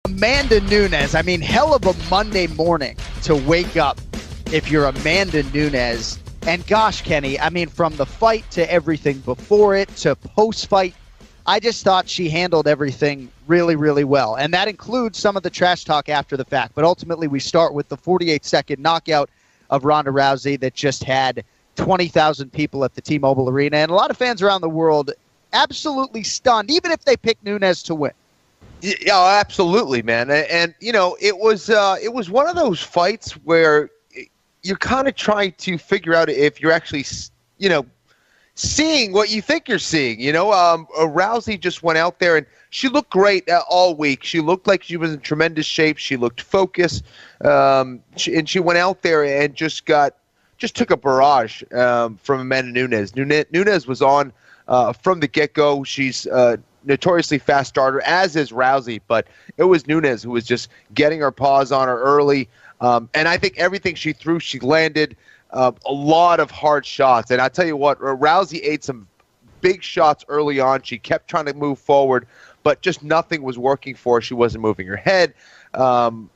Amanda Nunes, I mean, hell of a Monday morning to wake up if you're Amanda Nunes. And gosh, Kenny, I mean, from the fight to everything before it to post-fight, I just thought she handled everything really, really well. And that includes some of the trash talk after the fact. But ultimately, we start with the 48-second knockout of Ronda Rousey that just had 20,000 people at the T-Mobile Arena. And a lot of fans around the world absolutely stunned, even if they picked Nunes to win. Yeah, absolutely, man. And you know, it was one of those fights where you're kind of trying to figure out if you're actually, you know, seeing what you think you're seeing. You know, Rousey just went out there and she looked great all week. She looked like she was in tremendous shape. She looked focused, and she went out there and just took a barrage from Amanda Nunes. Nunes was on from the get-go. She's notoriously fast starter, as is Rousey, but it was Nunes who was just getting her paws on her early. And I think everything she threw, she landed a lot of hard shots. And I tell you what, Rousey ate some big shots early on. She kept trying to move forward, but just nothing was working for her. She wasn't moving her head. And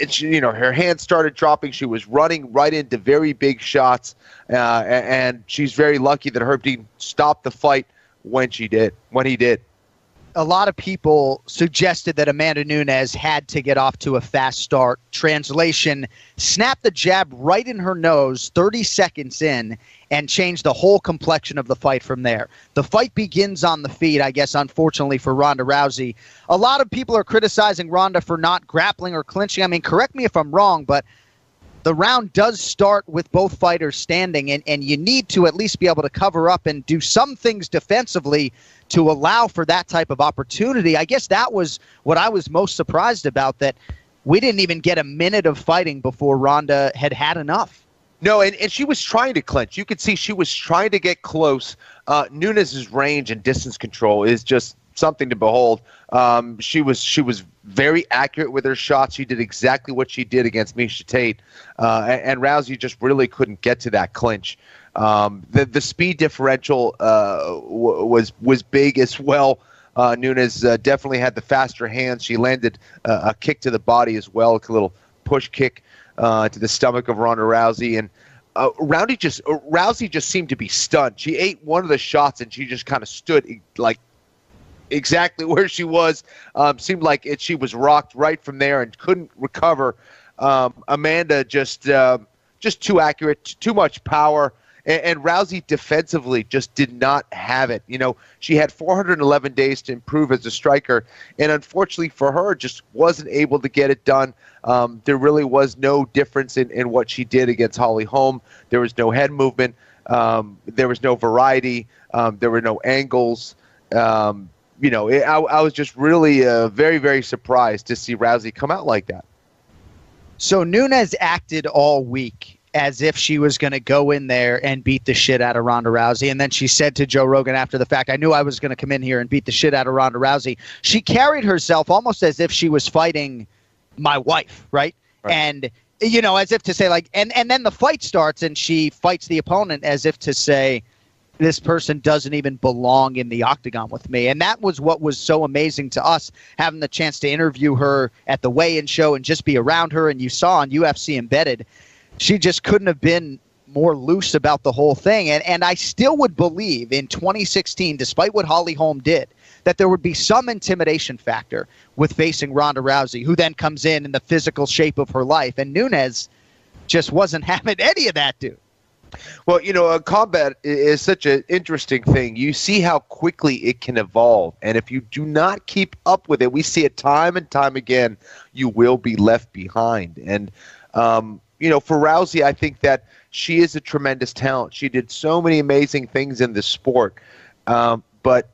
she, you know, her hands started dropping. She was running right into very big shots. And she's very lucky that Herb Dean stopped the fight when he did. A lot of people suggested that Amanda Nunes had to get off to a fast start. Translation, snap the jab right in her nose 30 seconds in and change the whole complexion of the fight from there. The fight begins on the feet, I guess, unfortunately for Ronda Rousey. A lot of people are criticizing Ronda for not grappling or clinching. I mean, correct me if I'm wrong, but the round does start with both fighters standing, and you need to at least be able to cover up and do some things defensively to allow for that type of opportunity. I guess that was what I was most surprised about, that we didn't even get a minute of fighting before Ronda had had enough. No, and she was trying to clinch. You could see she was trying to get close. Nunes' range and distance control is just something to behold. She was very accurate with her shots. She did exactly what she did against Miesha Tate, and Rousey just really couldn't get to that clinch. The speed differential was big as well. Nunes definitely had the faster hands. She landed a kick to the body as well, a little push kick to the stomach of Ronda Rousey, and Rousey just seemed to be stunned. She ate one of the shots and she just kind of stood like exactly where she was. Seemed like she was rocked right from there and couldn't recover. Amanda just too accurate, too much power. And Rousey defensively just did not have it. You know, she had 411 days to improve as a striker, and unfortunately for her, just wasn't able to get it done. There really was no difference in what she did against Holly Holm. There was no head movement. There was no variety. There were no angles. You know, I was just really very, very surprised to see Rousey come out like that. So Nunes acted all week as if she was going to go in there and beat the shit out of Ronda Rousey. And then she said to Joe Rogan after the fact, I knew I was going to come in here and beat the shit out of Ronda Rousey. She carried herself almost as if she was fighting my wife, right? And, you know, as if to say, like, and then the fight starts and she fights the opponent as if to say, this person doesn't even belong in the octagon with me. And that was what was so amazing to us, having the chance to interview her at the weigh-in show and just be around her. And you saw on UFC Embedded, she just couldn't have been more loose about the whole thing. And I still would believe in 2016, despite what Holly Holm did, that there would be some intimidation factor with facing Ronda Rousey, who then comes in the physical shape of her life. And Nunes just wasn't having any of that, dude. Well, you know, combat is such an interesting thing. You see how quickly it can evolve. And if you do not keep up with it, we see it time and time again, you will be left behind. And, you know, for Rousey, I think that she is a tremendous talent. She did so many amazing things in this sport. But,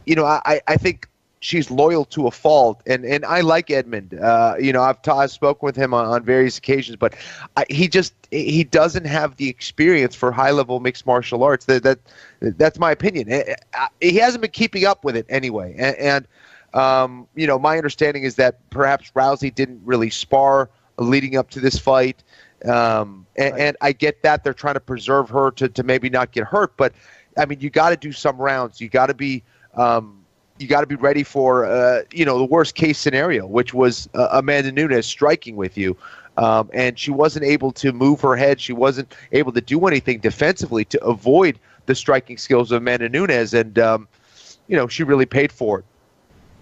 you know, I think she's loyal to a fault. And I like Edmund. You know, I've spoken with him on various occasions, but he doesn't have the experience for high-level mixed martial arts. That's my opinion. He hasn't been keeping up with it anyway. And you know, my understanding is that perhaps Rousey didn't really spar leading up to this fight. And I get that they're trying to preserve her to maybe not get hurt. But, I mean, you got to do some rounds. You got to be you got to be ready for, the worst case scenario, which was Amanda Nunes striking with you. And she wasn't able to move her head. She wasn't able to do anything defensively to avoid the striking skills of Amanda Nunes. And, she really paid for it.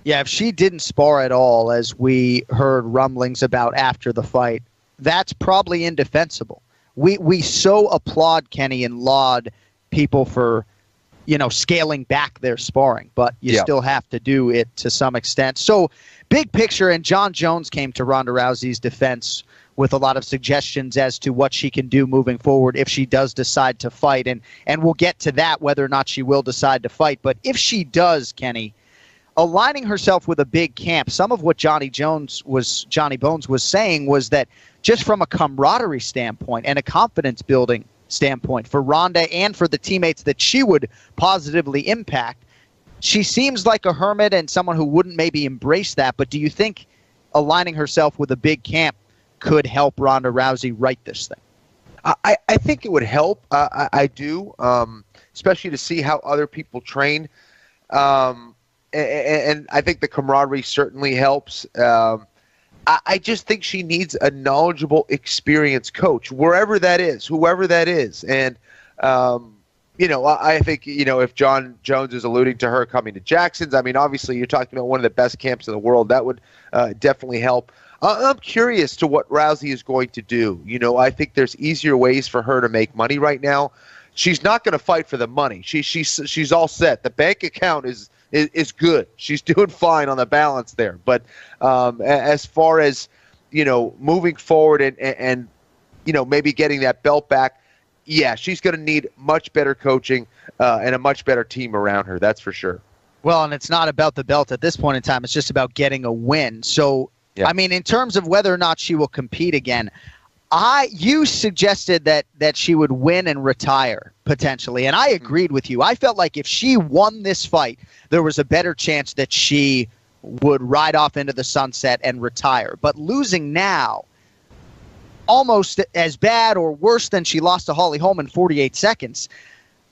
Yeah, if she didn't spar at all, as we heard rumblings about after the fight, that's probably indefensible. We so applaud Kenny and laud people for scaling back their sparring, but you still have to do it to some extent. So big picture, and John Jones came to Ronda Rousey's defense with a lot of suggestions as to what she can do moving forward if she does decide to fight. And we'll get to that, whether or not she will decide to fight. But if she does, Kenny, aligning herself with a big camp, some of what Johnny Bones was saying was that just from a camaraderie standpoint and a confidence building standpoint for Ronda and for the teammates that she would positively impact, she seems like a hermit and someone who wouldn't maybe embrace that. But do you think aligning herself with a big camp could help Ronda Rousey right this thing? I think it would help. I do, especially to see how other people train. And I think the camaraderie certainly helps. I just think she needs a knowledgeable, experienced coach, wherever that is, whoever that is. And, I think, if John Jones is alluding to her coming to Jackson's, I mean, obviously you're talking about one of the best camps in the world. That would definitely help. I'm curious to what Rousey is going to do. I think there's easier ways for her to make money right now. She's not going to fight for the money. She's all set. The bank account is good. She's doing fine on the balance there. But as far as, moving forward and maybe getting that belt back, yeah, she's going to need much better coaching and a much better team around her. That's for sure. Well, and it's not about the belt at this point in time. It's just about getting a win. So, yeah. I mean, in terms of whether or not she will compete again, you suggested that she would win and retire potentially, and I agreed with you. I felt like if she won this fight, there was a better chance that she would ride off into the sunset and retire. But losing now, almost as bad or worse than she lost to Holly Holm in 48 seconds,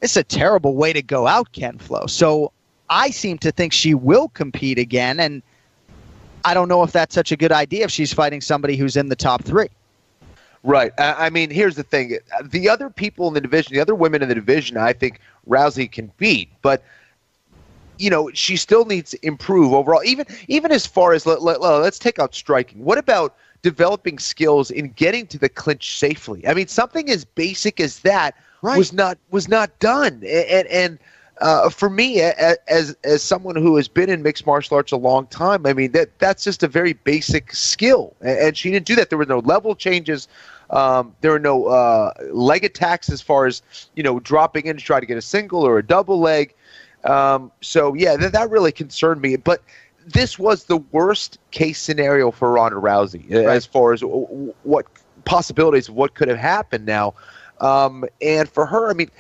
it's a terrible way to go out, Ken Flo. So I seem to think she will compete again, and I don't know if that's such a good idea if she's fighting somebody who's in the top three. Right. I mean, here's the thing. The other people in the division, the other women in the division, I think Rousey can beat. But, she still needs to improve overall. Even as far as, let's take out striking. What about developing skills in getting to the clinch safely? I mean, something as basic as that was not done. And for me, as someone who has been in mixed martial arts a long time, I mean, that's just a very basic skill. And she didn't do that. There were no level changes. There were no leg attacks as far as, dropping in to try to get a single or a double leg. So, yeah, that really concerned me. But this was the worst case scenario for Ronda Rousey as far as what possibilities of what could have happened now. And for her, I mean,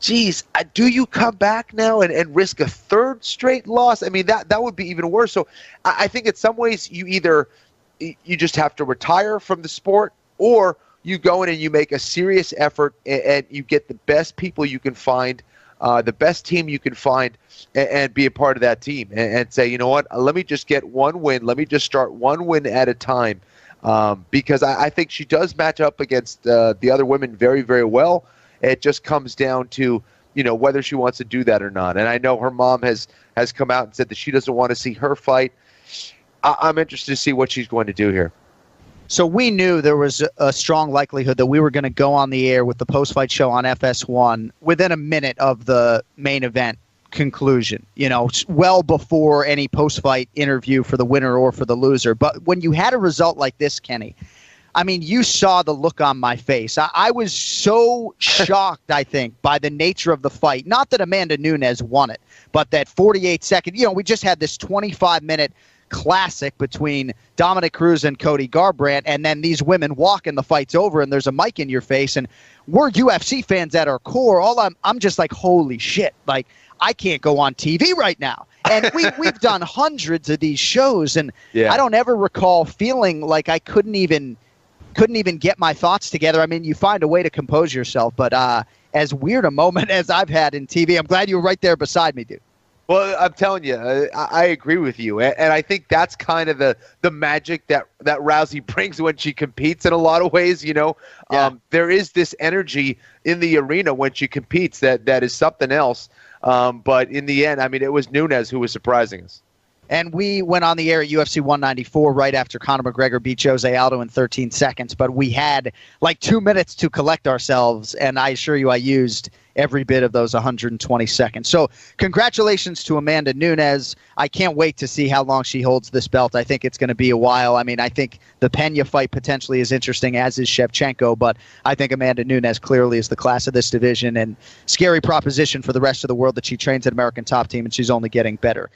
geez, do you come back now and risk a third straight loss? I mean, that would be even worse. So I think in some ways you just have to retire from the sport, or you go in and you make a serious effort and you get the best people you can find, the best team you can find, and be a part of that team and say, you know what, let me just get one win. Let me just start one win at a time, because I think she does match up against the other women very, very well. It just comes down to, whether she wants to do that or not. And I know her mom has come out and said that she doesn't want to see her fight. I'm interested to see what she's going to do here. So we knew there was a strong likelihood that we were going to go on the air with the post-fight show on FS1 within a minute of the main event conclusion, well before any post-fight interview for the winner or for the loser. But when you had a result like this, Kenny, I mean, you saw the look on my face. I was so shocked, I think, by the nature of the fight. Not that Amanda Nunes won it, but that 48-second, we just had this 25-minute classic between Dominic Cruz and Cody Garbrandt, and then these women walk and the fight's over and there's a mic in your face, and we're UFC fans at our core. I'm just like, holy shit, like I can't go on TV right now. And we've done hundreds of these shows, and I don't ever recall feeling like I couldn't even get my thoughts together. I mean, you find a way to compose yourself, but as weird a moment as I've had in TV, I'm glad you were right there beside me, dude. Well, I'm telling you, I agree with you, and I think that's kind of the magic that Rousey brings when she competes. In a lot of ways, there is this energy in the arena when she competes that is something else. But in the end, I mean, it was Nunes who was surprising us. And we went on the air at UFC 194 right after Conor McGregor beat Jose Aldo in 13 seconds. But we had like 2 minutes to collect ourselves, and I assure you I used every bit of those 120 seconds. So congratulations to Amanda Nunes. I can't wait to see how long she holds this belt. I think it's going to be a while. I mean, I think the Pena fight potentially is interesting, as is Shevchenko, but I think Amanda Nunes clearly is the class of this division, and scary proposition for the rest of the world that she trains at American Top Team, and she's only getting better.